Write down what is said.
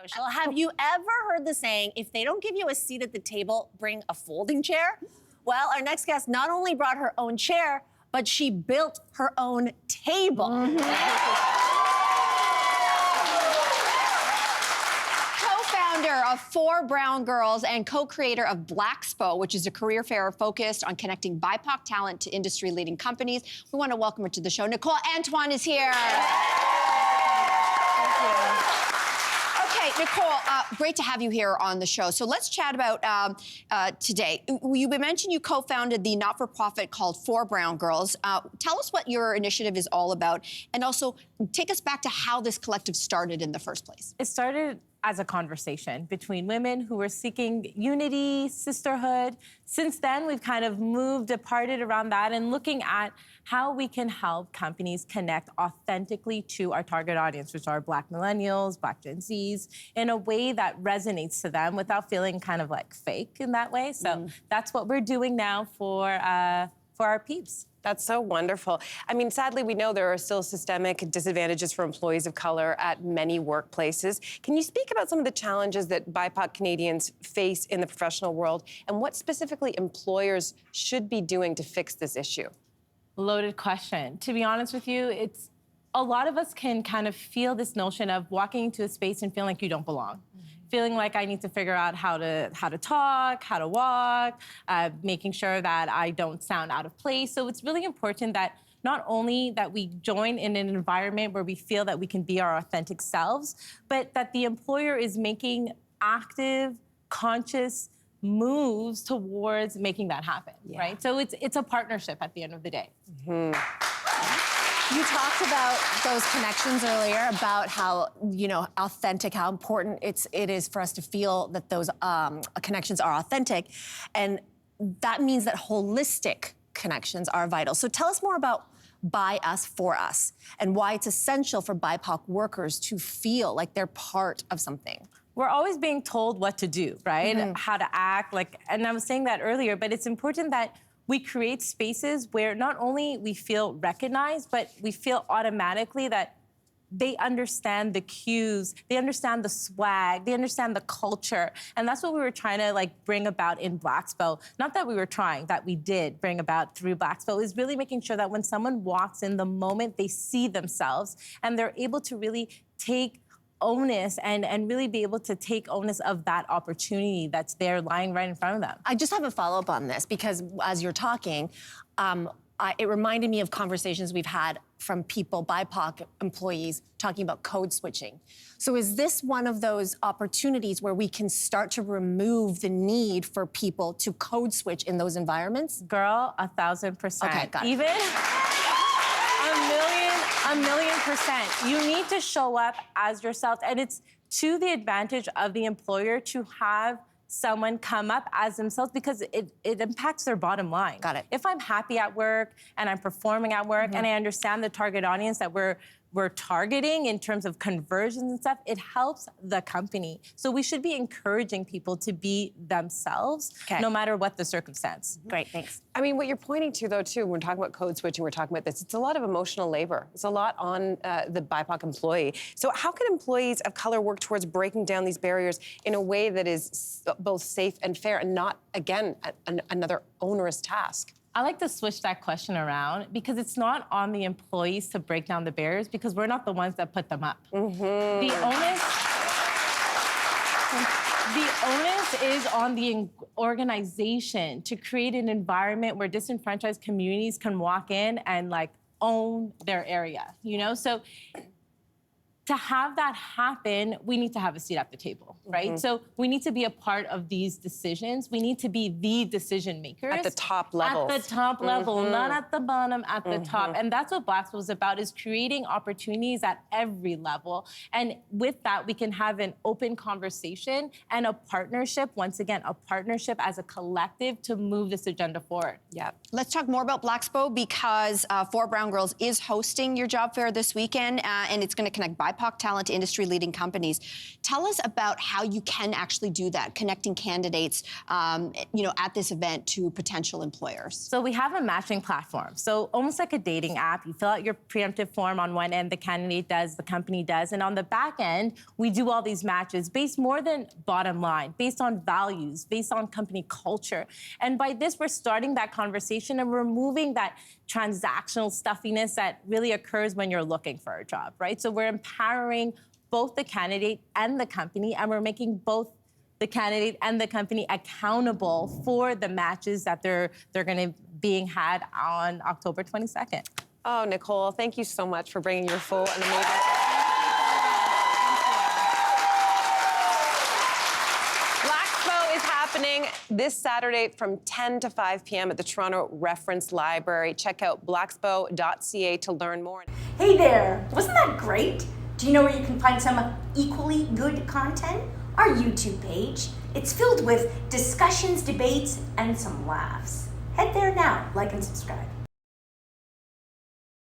Social. Have you ever heard the saying, if they don't give you a seat at the table, bring a folding chair? Well, our next guest not only brought her own chair, but she built her own table. Co-founder of 4 Brown Girls and co-creator of Blaxpo, which is a career fair focused on connecting BIPOC talent to industry-leading companies. We want to welcome her to the show. Nicole Antoine is here. Okay, Nicole, great to have you here on the show. So let's chat about today. You mentioned you co-founded the not-for-profit called 4 Brown Girls. Tell us what your initiative is all about, and also take us back to how this collective started in the first place. It started as a conversation between women who were seeking unity, sisterhood. Since then, we've kind of departed around that and looking at how we can help companies connect authentically to our target audience, which are Black millennials, Black Gen Zs, in a way that resonates to them without feeling kind of like fake in that way. So that's what we're doing now for our peeps. That's so wonderful. I mean, sadly, we know there are still systemic disadvantages for employees of color at many workplaces. Can you speak about some of the challenges that BIPOC Canadians face in the professional world, and what specifically employers should be doing to fix this issue? Loaded question. To be honest with you, it's a lot of us can kind of feel this notion of walking into a space and feeling like you don't belong. Feeling like I need to figure out how to talk, how to walk, making sure that I don't sound out of place. So it's really important that not only that we join in an environment where we feel that we can be our authentic selves, but that the employer is making active, conscious moves towards making that happen, right? So it's a partnership at the end of the day. You talked about those connections earlier, about how, authentic, how important it is for us to feel that those connections are authentic. And that means that holistic connections are vital. So tell us more about By Us, For Us, and why it's essential for BIPOC workers to feel like they're part of something. We're always being told what to do, right? How to act, and I was saying that earlier, but it's important that we create spaces where not only we feel recognized, but we feel automatically that they understand the cues, they understand the swag, they understand the culture. And that's what we were trying to bring about in Blaxpo. Not that we were trying, that we did bring about through Blaxpo, is really making sure that when someone walks in, the moment they see themselves and they're able to really take onus and really be able to take onus of that opportunity that's there lying right in front of them. I just have a follow-up on this, because as you're talking, it reminded me of conversations we've had from people, BIPOC employees, talking about code switching. So is this one of those opportunities where we can start to remove the need for people to code switch in those environments? Girl, 1,000%. Okay, got it. Even a million %. You need to show up as yourself, and it's to the advantage of the employer to have someone come up as themselves, because it impacts their bottom line. Got it. If I'm happy at work and I'm performing at work and I understand the target audience that we're targeting in terms of conversions and stuff, it helps the company. So we should be encouraging people to be themselves, no matter what the circumstance. Great, thanks. I mean, what you're pointing to, though, too, when we're talking about code switching, we're talking about this, it's a lot of emotional labor. It's a lot on the BIPOC employee. So how can employees of color work towards breaking down these barriers in a way that is both safe and fair and not, again, another onerous task? I like to switch that question around, because it's not on the employees to break down the barriers, because we're not the ones that put them up. The onus is on the organization to create an environment where disenfranchised communities can walk in and own their area, So to have that happen, we need to have a seat at the table, right? So we need to be a part of these decisions. We need to be the decision makers. At the top level. At the top level, not at the bottom, at the top. And that's what Blaxpo is about, is creating opportunities at every level. And with that, we can have an open conversation and a partnership, once again, a partnership as a collective to move this agenda forward. Yeah. Let's talk more about Blaxpo, because 4 Brown Girls is hosting your job fair this weekend, and it's going to connect BIPOC BIPOC talent industry leading companies. Tell us about how you can actually do that, connecting candidates, at this event to potential employers. So we have a matching platform. So almost like a dating app. You fill out your preemptive form on one end, the candidate does, the company does. And on the back end, we do all these matches based more than bottom line, based on values, based on company culture. And by this, we're starting that conversation and removing that transactional stuffiness that really occurs when you're looking for a job, right? So we're empowering both the candidate and the company, and we're making both the candidate and the company accountable for the matches that they're going to being had on October 22nd. Oh, Nicole, thank you so much for bringing your full and amazing... Blaxpo is happening this Saturday from 10 to 5 p.m. at the Toronto Reference Library. Check out blaxpo.ca to learn more. Hey there, wasn't that great? Do you know where you can find some equally good content? Our YouTube page. It's filled with discussions, debates, and some laughs. Head there now, like and subscribe.